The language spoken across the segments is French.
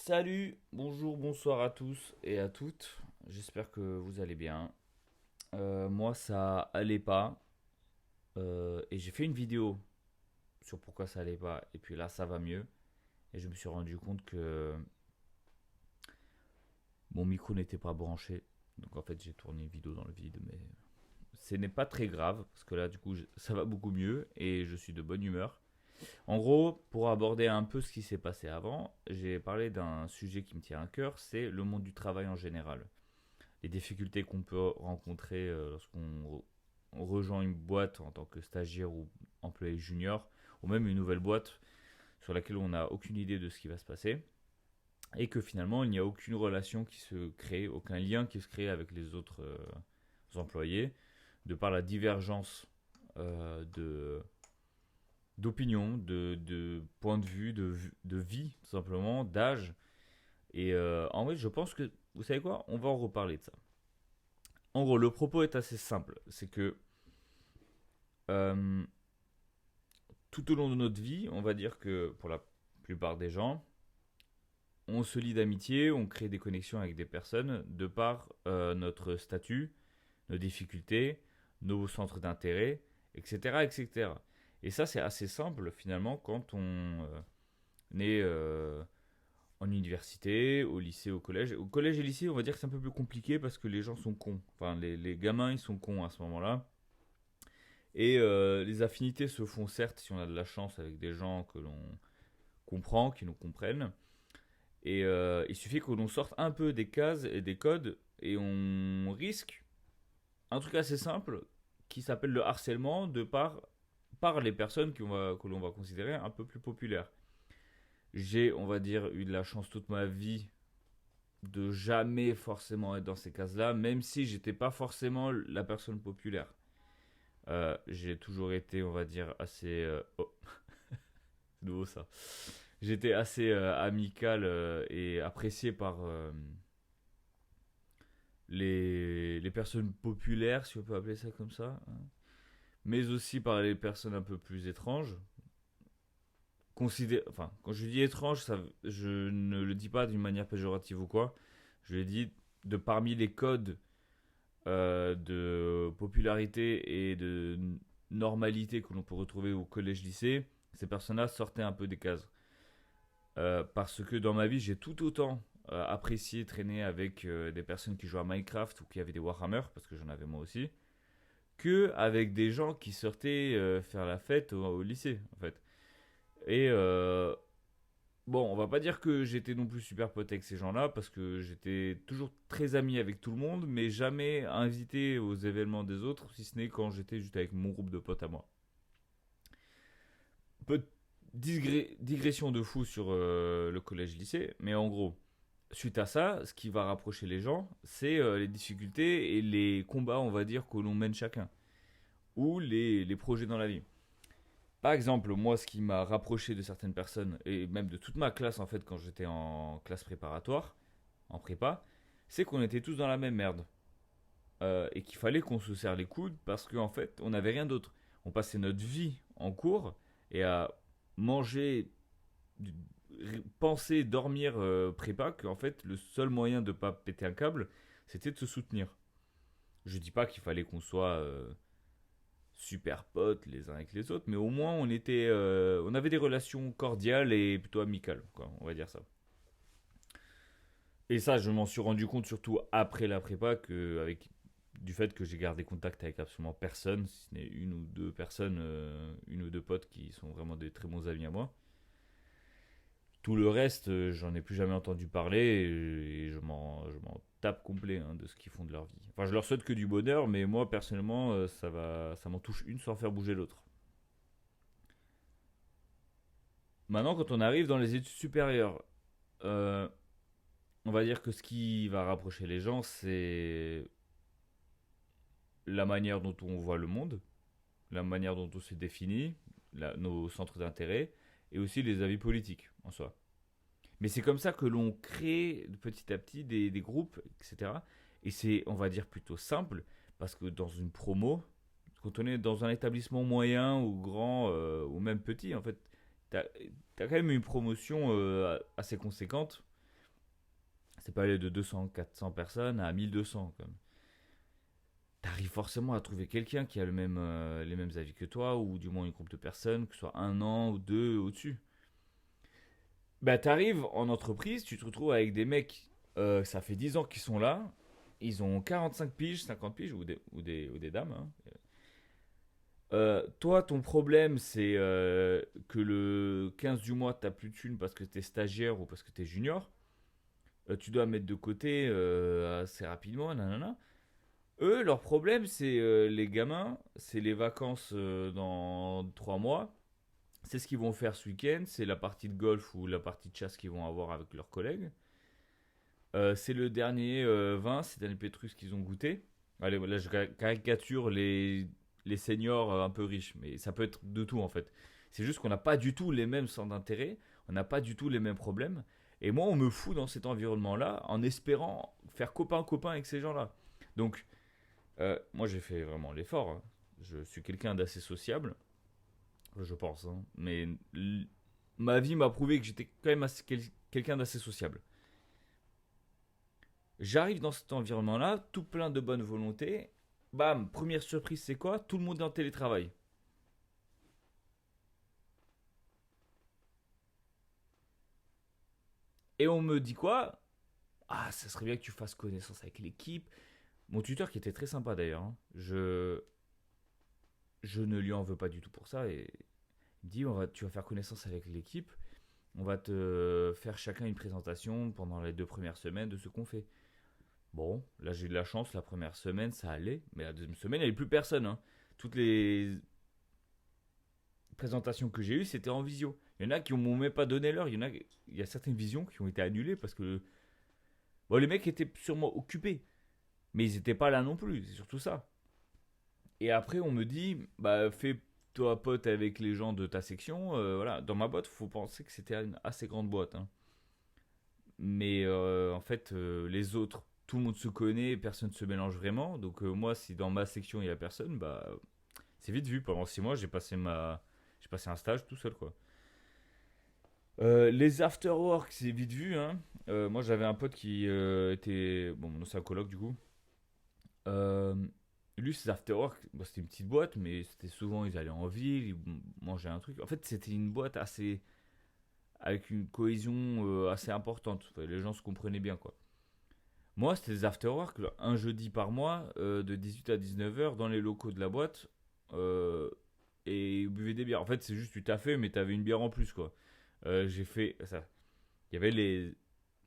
Salut, bonjour, bonsoir à tous et à toutes. J'espère que vous allez bien. Moi, ça allait pas. Et j'ai fait une vidéo sur pourquoi ça allait pas. Et puis là, ça va mieux. Et je me suis rendu compte que mon micro n'était pas branché. Donc en fait, j'ai tourné une vidéo dans le vide. Mais ce n'est pas très grave. Parce que là, du coup, ça va beaucoup mieux. Et je suis de bonne humeur. En gros, pour aborder un peu ce qui s'est passé avant, j'ai parlé d'un sujet qui me tient à cœur. C'est le monde du travail en général. Les difficultés qu'on peut rencontrer lorsqu'on rejoint une boîte en tant que stagiaire ou employé junior, ou même une nouvelle boîte sur laquelle on n'a aucune idée de ce qui va se passer, et que finalement il n'y a aucune relation qui se crée, aucun lien qui se crée avec les autres employés, de par la divergence de d'opinion, de point de vue, de vie, tout simplement, d'âge. Et en vrai, je pense que, vous savez quoi, on va en reparler de ça. En gros, le propos est assez simple. C'est que euh, tout au long de notre vie, on va dire que pour la plupart des gens, on se lie d'amitié, on crée des connexions avec des personnes de par notre statut, nos difficultés, nos centres d'intérêt, etc., etc. Et cetera. Et ça, c'est assez simple finalement quand on est en université, au lycée, au collège. Au collège et lycée, on va dire que c'est un peu plus compliqué parce que les gens sont cons. Enfin, les gamins, ils sont cons à ce moment-là. Et les affinités se font certes si on a de la chance avec des gens que l'on comprend, qui nous comprennent. Et il suffit que l'on sorte un peu des cases et des codes et on risque un truc assez simple qui s'appelle le harcèlement par les personnes que l'on va considérer un peu plus populaires. J'ai, on va dire, eu de la chance toute ma vie de jamais forcément être dans ces cases-là, même si j'étais pas forcément la personne populaire. J'ai toujours été, on va dire, assez. Oh, c'est nouveau ça. J'étais assez amical et apprécié par les personnes populaires, si on peut appeler ça comme ça, hein. Mais aussi par les personnes un peu plus étranges. Enfin, quand je dis étrange, je ne le dis pas d'une manière péjorative ou quoi. Je le dis de parmi les codes de popularité et de normalité que l'on peut retrouver au collège-lycée, ces personnes-là sortaient un peu des cases. Parce que dans ma vie, j'ai tout autant apprécié traîner avec des personnes qui jouaient à Minecraft ou qui avaient des Warhammer, parce que j'en avais moi aussi, que avec des gens qui sortaient faire la fête au lycée, en fait. Et bon, on va pas dire que j'étais non plus super pote avec ces gens-là, parce que j'étais toujours très ami avec tout le monde, mais jamais invité aux événements des autres, si ce n'est quand j'étais juste avec mon groupe de potes à moi. Peu de digression de fou sur le collège-lycée, mais en gros, suite à ça, ce qui va rapprocher les gens, c'est les difficultés et les combats, on va dire, que l'on mène chacun, ou les projets dans la vie. Par exemple, moi, ce qui m'a rapproché de certaines personnes, et même de toute ma classe, en fait, quand j'étais en classe préparatoire, en prépa, c'est qu'on était tous dans la même merde. Et qu'il fallait qu'on se serre les coudes parce qu'en fait, on n'avait rien d'autre. On passait notre vie en cours et à manger, penser, dormir prépa, qu'en fait, le seul moyen de ne pas péter un câble, c'était de se soutenir. Je dis pas qu'il fallait qu'on soit super potes les uns avec les autres, mais au moins on avait des relations cordiales et plutôt amicales, quoi, on va dire ça. Et ça, je m'en suis rendu compte surtout après la prépa, du fait que j'ai gardé contact avec absolument personne, si ce n'est une ou deux personnes, une ou deux potes qui sont vraiment des très bons amis à moi. Tout le reste, j'en ai plus jamais entendu parler et je m'en tape complet hein, de ce qu'ils font de leur vie. Enfin, je leur souhaite que du bonheur, mais moi personnellement, ça m'en touche une sans faire bouger l'autre. Maintenant, quand on arrive dans les études supérieures, euh, on va dire que ce qui va rapprocher les gens, c'est la manière dont on voit le monde, la manière dont on se définit, nos centres d'intérêt, et aussi les avis politiques en soi. Mais c'est comme ça que l'on crée petit à petit des groupes, etc. Et c'est, on va dire, plutôt simple, parce que dans une promo, quand on est dans un établissement moyen ou grand, ou même petit, en fait, t'as as quand même une promotion assez conséquente C'est pas aller de 200, 400 personnes à 1200 comme. T'arrives forcément à trouver quelqu'un qui a les mêmes avis que toi, ou du moins une groupe de personnes, que ce soit un an ou deux au-dessus. Bah, t'arrives en entreprise, tu te retrouves avec des mecs, ça fait 10 ans qu'ils sont là, ils ont 45 piges, 50 piges, ou des dames, hein. Toi, ton problème, c'est que le 15 du mois, t'as plus de thunes parce que t'es stagiaire ou parce que t'es junior. Tu dois mettre de côté assez rapidement, nanana. Eux, leur problème, c'est les gamins, c'est les vacances dans 3 mois. C'est ce qu'ils vont faire ce week-end, c'est la partie de golf ou la partie de chasse qu'ils vont avoir avec leurs collègues. C'est le dernier vin, c'est le dernier pétrus qu'ils ont goûté. Allez, là je caricature les seniors un peu riches, mais ça peut être de tout en fait. C'est juste qu'on n'a pas du tout les mêmes centres d'intérêt, on n'a pas du tout les mêmes problèmes. Et moi, on me fout dans cet environnement-là en espérant faire copain-copain avec ces gens-là. Donc, moi j'ai fait vraiment l'effort, hein. Je suis quelqu'un d'assez sociable, je pense, hein. Mais ma vie m'a prouvé que j'étais quand même quelqu'un d'assez sociable. J'arrive dans cet environnement-là, tout plein de bonne volonté. Bam, première surprise, c'est quoi? Tout le monde est en télétravail. Et on me dit quoi? Ah, ça serait bien que tu fasses connaissance avec l'équipe. Mon tuteur, qui était très sympa d'ailleurs, hein, je ne lui en veux pas du tout pour ça. Et il me dit tu vas faire connaissance avec l'équipe. On va te faire chacun une présentation pendant les 2 premières semaines de ce qu'on fait. Bon, là j'ai eu de la chance, la première semaine ça allait, mais la deuxième semaine il n'y avait plus personne, hein. Toutes les présentations que j'ai eues c'était en visio. Il y en a qui m'ont même pas donné l'heure, il y a certaines visions qui ont été annulées parce que bon, les mecs étaient sûrement occupés, mais ils n'étaient pas là non plus, c'est surtout ça. Et après on me dit, bah fais-toi pote avec les gens de ta section, voilà. Dans ma boîte, faut penser que c'était une assez grande boîte, hein. Mais en fait, les autres, tout le monde se connaît, personne ne se mélange vraiment. Donc moi, si dans ma section il y a personne, bah c'est vite vu. Pendant 6 mois, j'ai passé un stage tout seul, quoi. Les afterworks, c'est vite vu, hein. Moi, j'avais un pote qui était, bon, c'est un coloc du coup. Euh, Lui, ses afterworks, bon, c'était une petite boîte, mais c'était souvent ils allaient en ville, ils mangeaient un truc. En fait, c'était une boîte assez avec une cohésion assez importante. Enfin, les gens se comprenaient bien, quoi. Moi, c'était des afterwork, un jeudi par mois, de 18 à 19 heures dans les locaux de la boîte, euh, et buvez des bières. En fait, c'est juste tu t'as fait, mais t'avais une bière en plus, quoi. J'ai fait ça. Il y avait les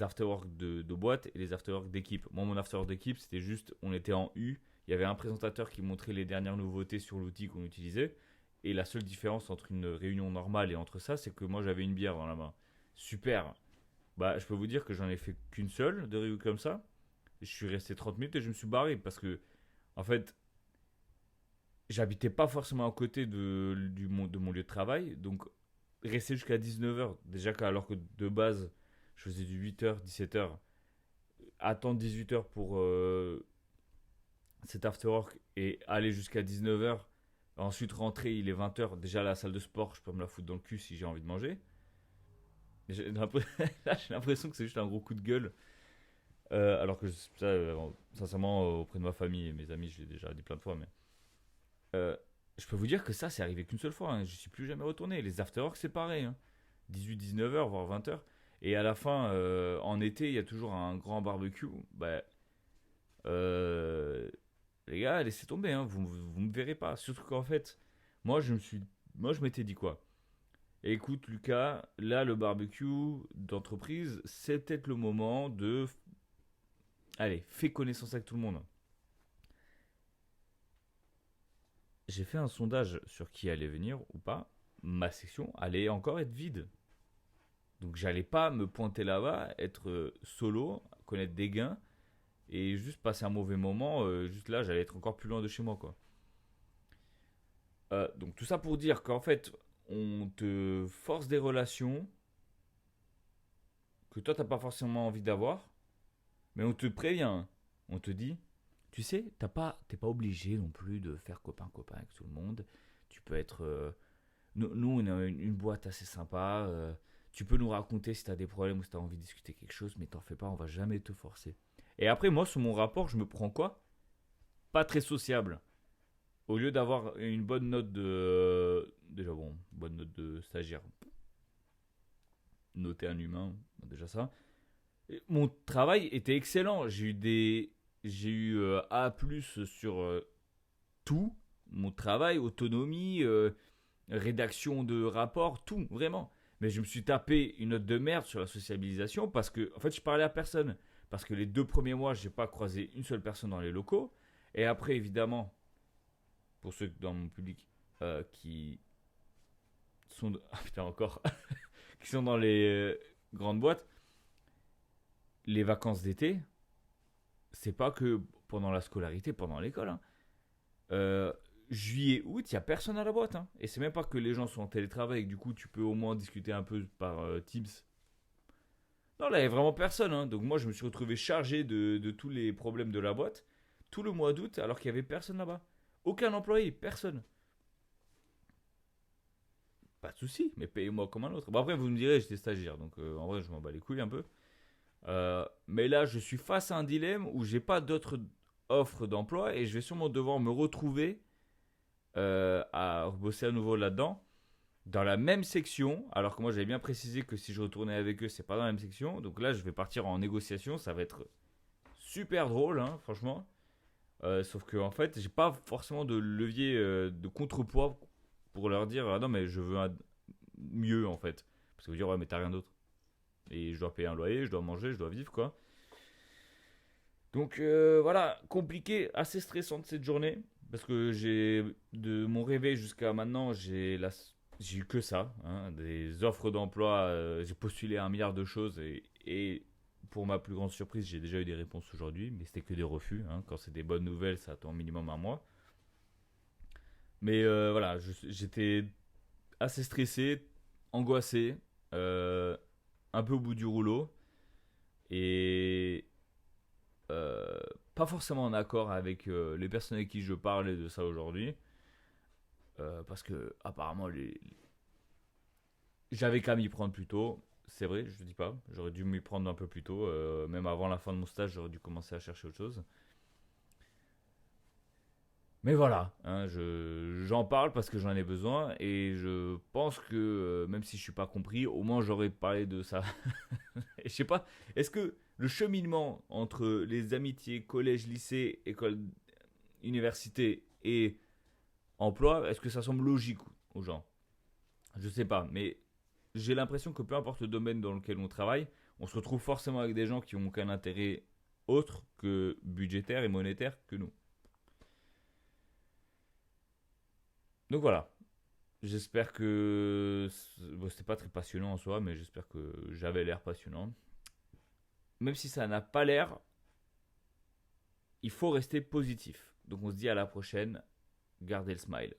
afterwork de boîte et les afterwork d'équipe. Moi, mon afterwork d'équipe, c'était juste, on était en U, il y avait un présentateur qui montrait les dernières nouveautés sur l'outil qu'on utilisait, et la seule différence entre une réunion normale et entre ça, c'est que moi, j'avais une bière dans la main. Super. Bah, je peux vous dire que j'en ai fait qu'une seule de réunion comme ça. Je suis resté 30 minutes et je me suis barré parce que, en fait, j'habitais pas forcément à côté de mon lieu de travail. Donc, rester jusqu'à 19 heures, déjà alors que de base, je faisais du 8 heures 17 heures, attendre 18 heures pour cet after work et aller jusqu'à 19 heures, ensuite rentrer, il est 20 heures. Déjà, à la salle de sport, je peux me la foutre dans le cul si j'ai envie de manger. Là, j'ai l'impression que c'est juste un gros coup de gueule. Alors que ça, sincèrement, auprès de ma famille et mes amis, je l'ai déjà dit plein de fois, mais euh, je peux vous dire que ça, c'est arrivé qu'une seule fois, hein. Je suis plus jamais retourné. Les afterworks, c'est pareil, hein. 18-19 heures, voire 20 heures. Et à la fin, en été, il y a toujours un grand barbecue. Bah, euh, les gars, laissez tomber, hein. Vous me verrez pas. Surtout qu'en fait, moi, moi, je m'étais dit quoi? Écoute, Lucas, là, le barbecue d'entreprise, c'est peut-être le moment de. Allez, fais connaissance avec tout le monde. J'ai fait un sondage sur qui allait venir ou pas. Ma section allait encore être vide. Donc j'allais pas me pointer là-bas, être solo, connaître des gains et juste passer un mauvais moment. Juste là, j'allais être encore plus loin de chez moi, quoi. Donc tout ça pour dire qu'en fait, on te force des relations que toi t'as pas forcément envie d'avoir, mais on te prévient. On te dit, tu sais, t'es pas obligé non plus de faire copain-copain avec tout le monde. Tu peux être. Nous, on a une boîte assez sympa. Tu peux nous raconter si tu as des problèmes ou si tu as envie de discuter quelque chose, mais t'en fais pas, on va jamais te forcer. Et après, moi, sur mon rapport, je me prends quoi? Pas très sociable. Au lieu d'avoir une bonne note de. Déjà, bon, bonne note de stagiaire, noter un humain, déjà ça. Et mon travail était excellent. J'ai eu A plus sur tout. Mon travail, autonomie, rédaction de rapports, tout, vraiment. Mais je me suis tapé une note de merde sur la sociabilisation parce que, en fait, je parlais à personne. Parce que les 2 premiers mois, j'ai pas croisé une seule personne dans les locaux. Et après, évidemment, pour ceux dans mon public qui sont. Ah putain, encore. Qui sont dans les grandes boîtes, les vacances d'été, c'est pas que pendant la scolarité, pendant l'école. Hein. Euh, Juillet, août, il y a personne à la boîte. Hein. Et c'est même pas que les gens sont en télétravail et que du coup tu peux au moins discuter un peu par Teams. Non, là, il y a vraiment personne. Hein. Donc moi, je me suis retrouvé chargé de tous les problèmes de la boîte tout le mois d'août alors qu'il y avait personne là-bas. Aucun employé, personne. Pas de souci, mais payez-moi comme un autre. Bon, après, vous me direz, j'étais stagiaire, donc en vrai, je m'en bats les couilles un peu. Mais là, je suis face à un dilemme où j'ai pas d'autres offres d'emploi et je vais sûrement devoir me retrouver à bosser à nouveau là-dedans, dans la même section. Alors que moi, j'avais bien précisé que si je retournais avec eux, c'est pas dans la même section. Donc là, je vais partir en négociation. Ça va être super drôle, hein, franchement. Sauf que en fait, j'ai pas forcément de levier de contrepoids pour leur dire ah non, mais je veux mieux en fait. Parce que vous dire ouais, mais t'as rien d'autre. Et je dois payer un loyer, je dois manger, je dois vivre quoi. Donc voilà, compliqué, assez stressante cette journée. Parce que j'ai, de mon réveil jusqu'à maintenant, j'ai eu que ça. Hein, des offres d'emploi, j'ai postulé à un milliard de choses. Et pour ma plus grande surprise, j'ai déjà eu des réponses aujourd'hui. Mais c'était que des refus. Hein. Quand c'est des bonnes nouvelles, ça attend au minimum un mois. Mais voilà, j'étais assez stressé, angoissé, euh, un peu au bout du rouleau. Et euh, pas forcément en accord avec les personnes avec qui je parlais de ça aujourd'hui. Parce que apparemment j'avais qu'à m'y prendre plus tôt. C'est vrai, je ne dis pas. J'aurais dû m'y prendre un peu plus tôt. Même avant la fin de mon stage, j'aurais dû commencer à chercher autre chose. Mais voilà, hein, j'en parle parce que j'en ai besoin et je pense que même si je suis pas compris, au moins j'aurais parlé de ça. Et je sais pas, est-ce que le cheminement entre les amitiés, collège, lycée, école, université et emploi, est-ce que ça semble logique aux gens? Je sais pas, mais j'ai l'impression que peu importe le domaine dans lequel on travaille, on se retrouve forcément avec des gens qui ont qu'un intérêt autre que budgétaire et monétaire que nous. Donc voilà, j'espère que bon, c'était pas très passionnant en soi, mais j'espère que j'avais l'air passionnant. Même si ça n'a pas l'air, il faut rester positif. Donc on se dit à la prochaine, gardez le smile.